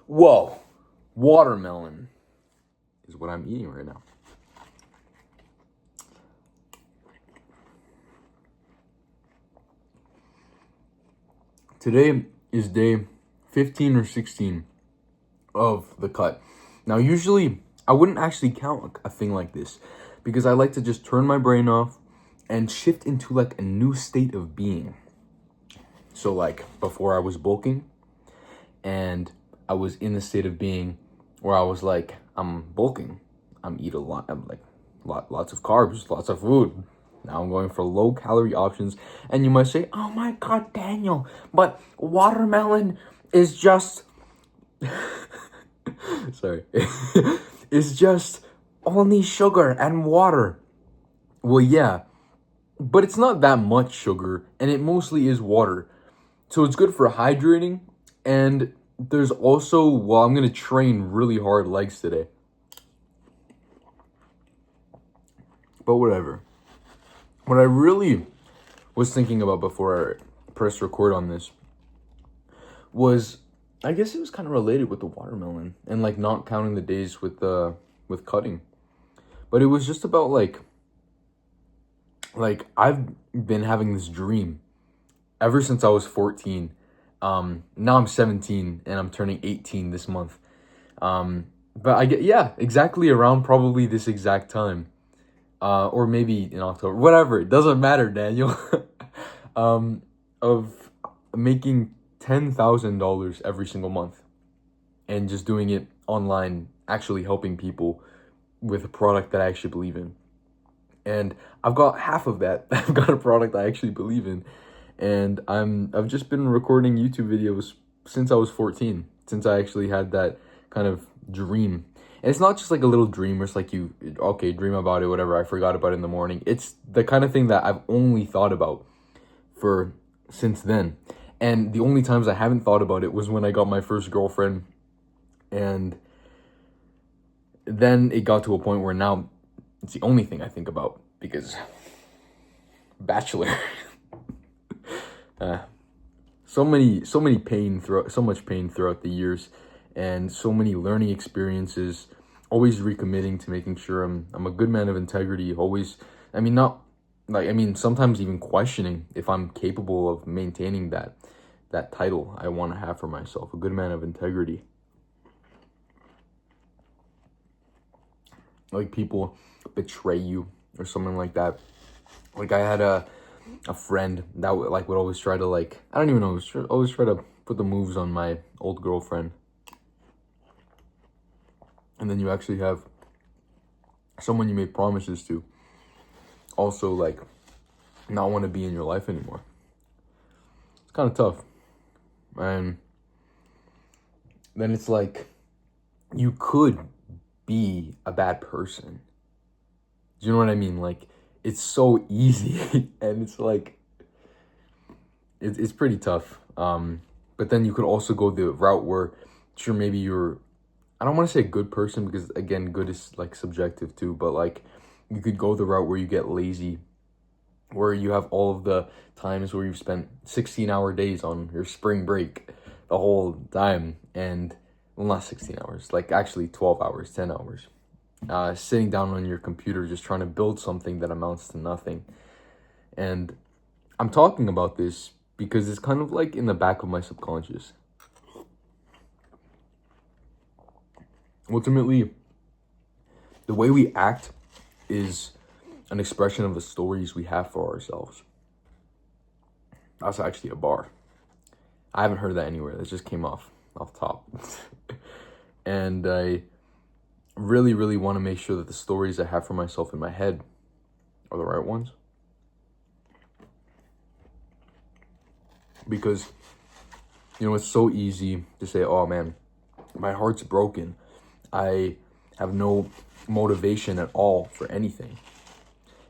Whoa, watermelon is what I'm eating right now. Today is day 15 or 16 of the cut. Now, usually, I wouldn't actually count a thing like this because I like to just turn my brain off and shift into like a new state of being. So like before I was bulking and I was in the state of being where I was like, I'm bulking. I'm eating a lot. I'm like lots of carbs, lots of food. Now I'm going for low calorie options. And you might say, oh my God, Daniel, but watermelon is just, sorry, is just only sugar and water. Well, yeah, but it's not that much sugar and it mostly is water. So it's good for hydrating. And there's also, well, I'm going to train really hard legs today. But whatever. What I really was thinking about before I pressed record on this was, I guess it was kind of related with the watermelon and like not counting the days with cutting. But it was just about like I've been having this dream ever since I was 14. Now I'm 17 and I'm turning 18 this month. But I get, yeah, exactly around probably this exact time. Or maybe in October, whatever, it doesn't matter, Daniel. Of making $10,000 every single month and just doing it online, actually helping people with a product that I actually believe in. And I've got half of that. I've got a product I actually believe in. And I've just been recording YouTube videos since I was 14, since I actually had that kind of dream. And it's not just like a little dream where it's like you, okay, dream about it, whatever, I forgot about it in the morning. It's the kind of thing that I've only thought about for since then. And the only times I haven't thought about it was when I got my first girlfriend. And then it got to a point where now it's the only thing I think about because bachelor. So much pain throughout the years, and so many learning experiences. Always recommitting to making sure I'm a good man of integrity. Always, I mean, not like, I mean, sometimes even questioning if I'm capable of maintaining that title I want to have for myself, a good man of integrity. Like people betray you or something like that. Like I had a friend that would always try to like, I don't even know, always try to put the moves on my old girlfriend. And then you actually have someone you made promises to also like not want to be in your life anymore. It's kind of tough. And then it's like you could be a bad person. Do you know what I mean? Like it's so easy and it's like it's pretty tough. But then you could also go the route where sure maybe you're, I don't want to say a good person because again good is like subjective too, but like you could go the route where you get lazy, where you have all of the times where you've spent 16-hour days on your spring break the whole time, and well, not 16 hours, like actually 12 hours, 10 hours, sitting down on your computer just trying to build something that amounts to nothing. And I'm talking about this because it's kind of like in the back of my subconscious. Ultimately, the way we act is an expression of the stories we have for ourselves. That's actually a bar. I haven't heard that anywhere. That just came off top. And I really, really want to make sure that the stories I have for myself in my head are the right ones. Because, you know, it's so easy to say, oh man, my heart's broken. I have no motivation at all for anything.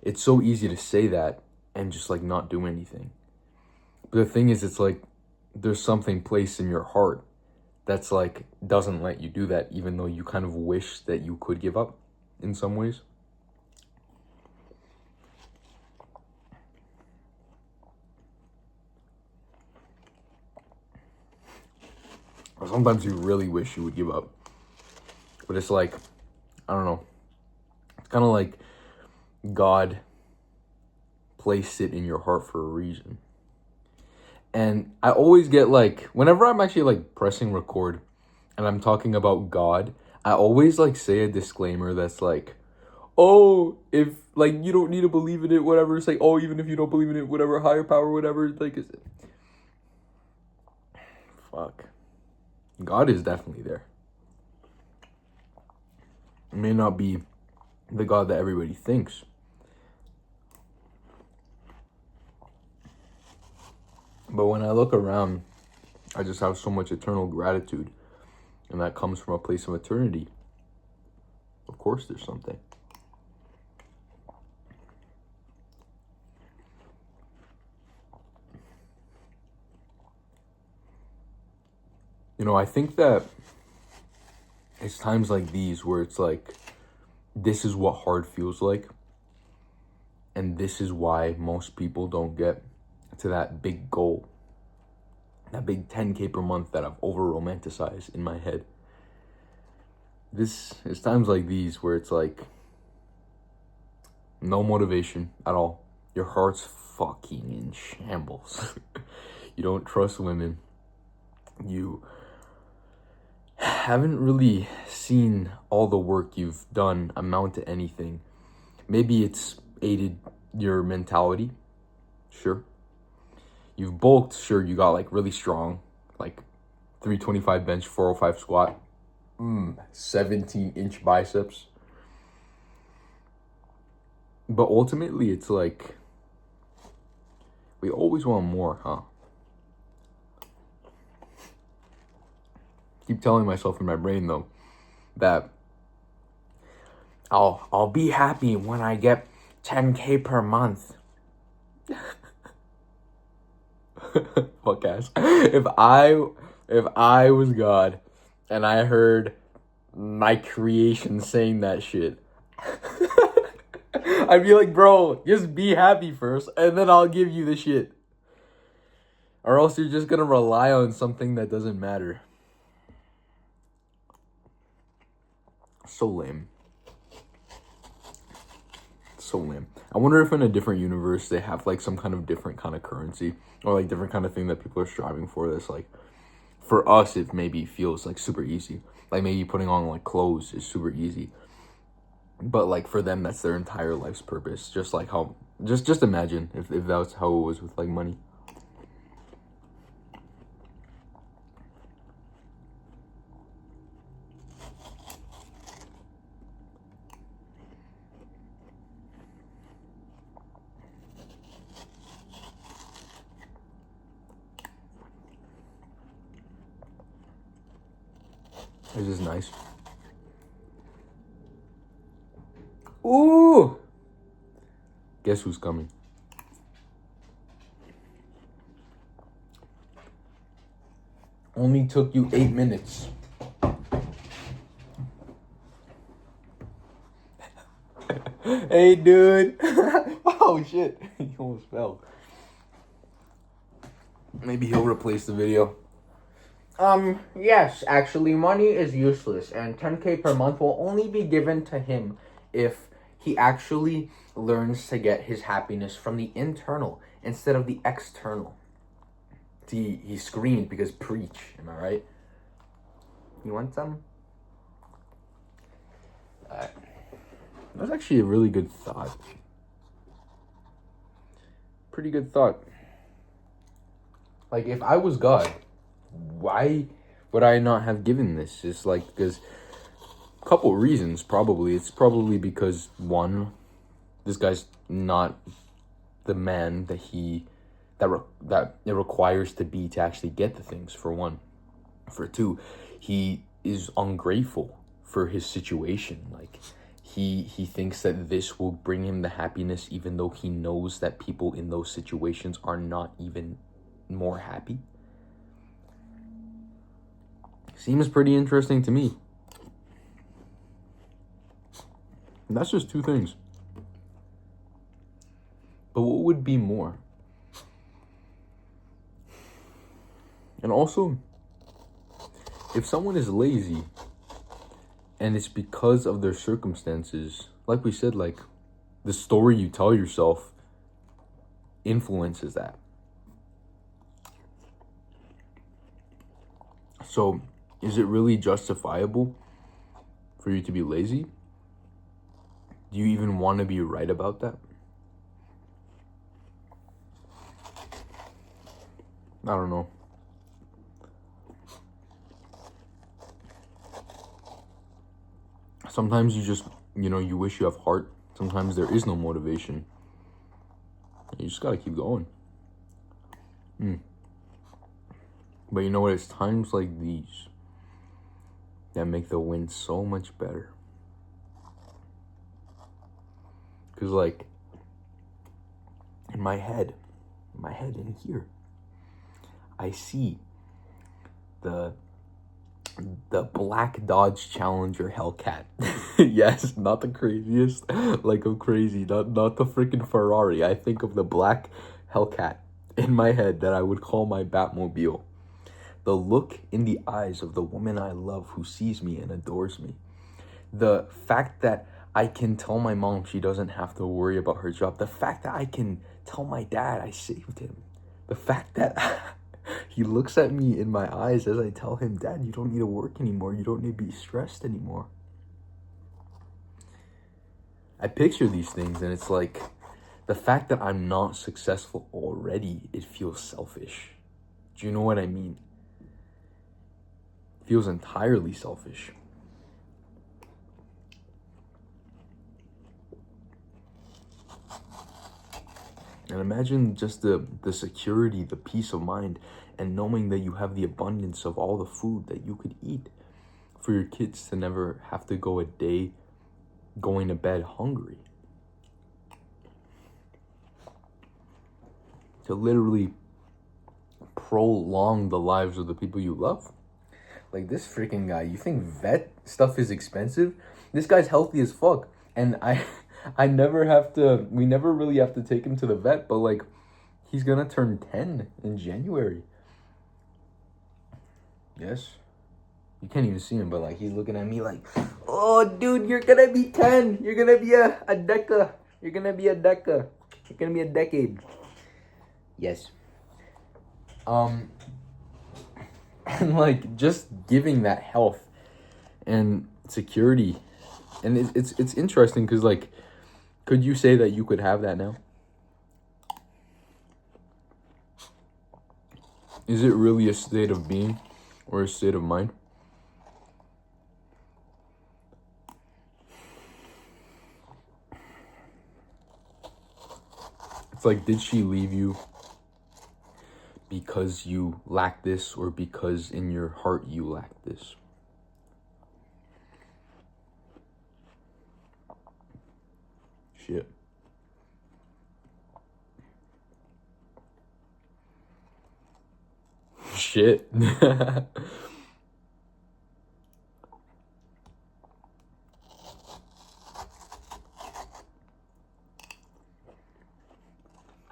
It's so easy to say that and just like not do anything. But the thing is, it's like there's something placed in your heart that's like doesn't let you do that, even though you kind of wish that you could give up in some ways. Sometimes you really wish you would give up. But it's like, I don't know. It's kind of like God placed it in your heart for a reason. And I always get like, whenever I'm actually like pressing record and I'm talking about God, I always like say a disclaimer that's like, oh, if like you don't need to believe in it, whatever. It's like, oh, even if you don't believe in it, whatever, higher power, whatever. Like, fuck. God is definitely there. It may not be the God that everybody thinks. But when I look around, I just have so much eternal gratitude. And that comes from a place of eternity. Of course there's something. You know, I think that it's times like these where it's like, this is what hard feels like. And this is why most people don't get to that big goal. That big 10K per month that I've over-romanticized in my head. This is times like these where it's like, no motivation at all. Your heart's fucking in shambles. You don't trust women. You haven't really seen all the work you've done amount to anything. Maybe it's aided your mentality. Sure. You've bulked. Sure, you got like really strong. Like 325 bench, 405 squat. 17-inch biceps. But ultimately, it's like, we always want more, huh? Keep telling myself in my brain though that I'll be happy when I get 10K per month. Fuck ass. If I was God and I heard my creation saying that shit, I'd be like, bro, just be happy first and then I'll give you the shit. Or else you're just gonna rely on something that doesn't matter. So lame. So lame. I wonder if in a different universe they have like some kind of different kind of currency or like different kind of thing that people are striving for. That's like, for us, it maybe feels like super easy. Like maybe putting on like clothes is super easy. But like for them, that's their entire life's purpose. Just like how, just imagine if that's how it was with like money. This is nice. Ooh! Guess who's coming? Only took you 8 minutes. Hey, dude. Oh, shit. He almost fell. Maybe he'll replace the video. Yes, actually, money is useless, and 10K per month will only be given to him if he actually learns to get his happiness from the internal instead of the external. See, he screamed because preach, am I right? You want some? That's actually a really good thought. Pretty good thought. Like, if I was God, why would I not have given this? It's like, because a couple reasons, probably. It's probably because, one, this guy's not the man that that it requires to be to actually get the things, for one. For two, he is ungrateful for his situation. Like, he thinks that this will bring him the happiness, even though he knows that people in those situations are not even more happy. Seems pretty interesting to me. And that's just two things. But what would be more? And also, if someone is lazy and it's because of their circumstances, like we said, like the story you tell yourself influences that. So, is it really justifiable for you to be lazy? Do you even want to be right about that? I don't know. Sometimes you just, you wish you have heart. Sometimes there is no motivation. You just gotta keep going. But you know what? It's times like these that make the win so much better. Because, like, in my head in here, I see the black Dodge Challenger Hellcat. Yes, not the craziest, like I'm crazy, not the freaking Ferrari. I think of the black Hellcat in my head that I would call my Batmobile. The look in the eyes of the woman I love who sees me and adores me. The fact that I can tell my mom she doesn't have to worry about her job. The fact that I can tell my dad I saved him. The fact that he looks at me in my eyes as I tell him, Dad, you don't need to work anymore. You don't need to be stressed anymore. I picture these things and it's like, the fact that I'm not successful already, it feels selfish. Do you know what I mean? It feels entirely selfish. And imagine just the security, the peace of mind, and knowing that you have the abundance of all the food that you could eat for your kids to never have to go a day going to bed hungry. To literally prolong the lives of the people you love. Like this freaking guy, you think vet stuff is expensive? This guy's healthy as fuck. And we never really have to take him to the vet, but like, he's gonna turn 10 in January. Yes. You can't even see him, but like, he's looking at me like, oh, dude, you're gonna be 10. You're gonna be a deca. You're gonna be a deca. You're gonna be a decade. Yes. And like, just giving that health and security. And it's interesting because, like, could you say that you could have that now? Is it really a state of being or a state of mind? It's like, did she leave you because you lack this or because in your heart you lack this? Shit. Shit.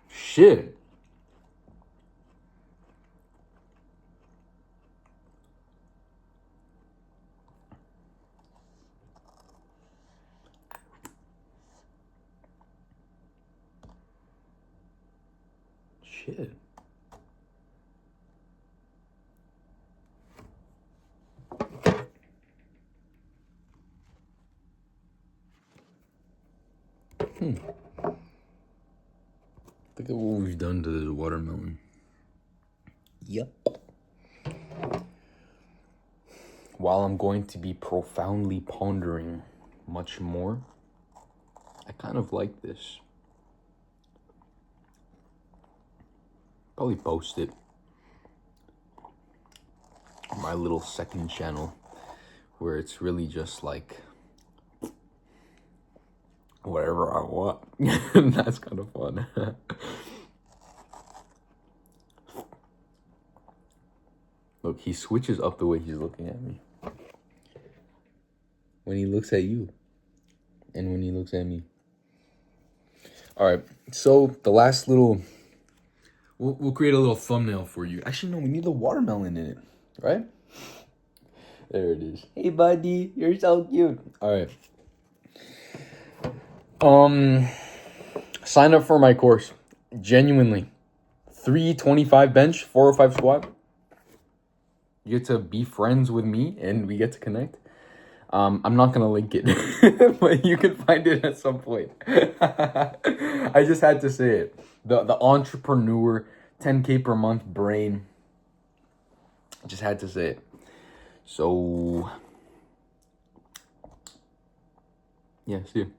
Shit. Shit. Look at what we've done to this watermelon. Yep. While I'm going to be profoundly pondering much more, I kind of like this. Probably post it on my little second channel where it's really just like whatever I want. That's kind of fun. Look, he switches up the way he's looking at me. When he looks at you. And when he looks at me. Alright, so the last little... We'll create a little thumbnail for you. Actually, no, we need the watermelon in it, right? There it is. Hey, buddy, you're so cute. All right. Sign up for my course. Genuinely. 325 bench, 405 squat. You get to be friends with me and we get to connect. I'm not gonna link it, but you can find it at some point. I just had to say it. The entrepreneur, 10K per month brain. Just had to say it. So yeah, see you.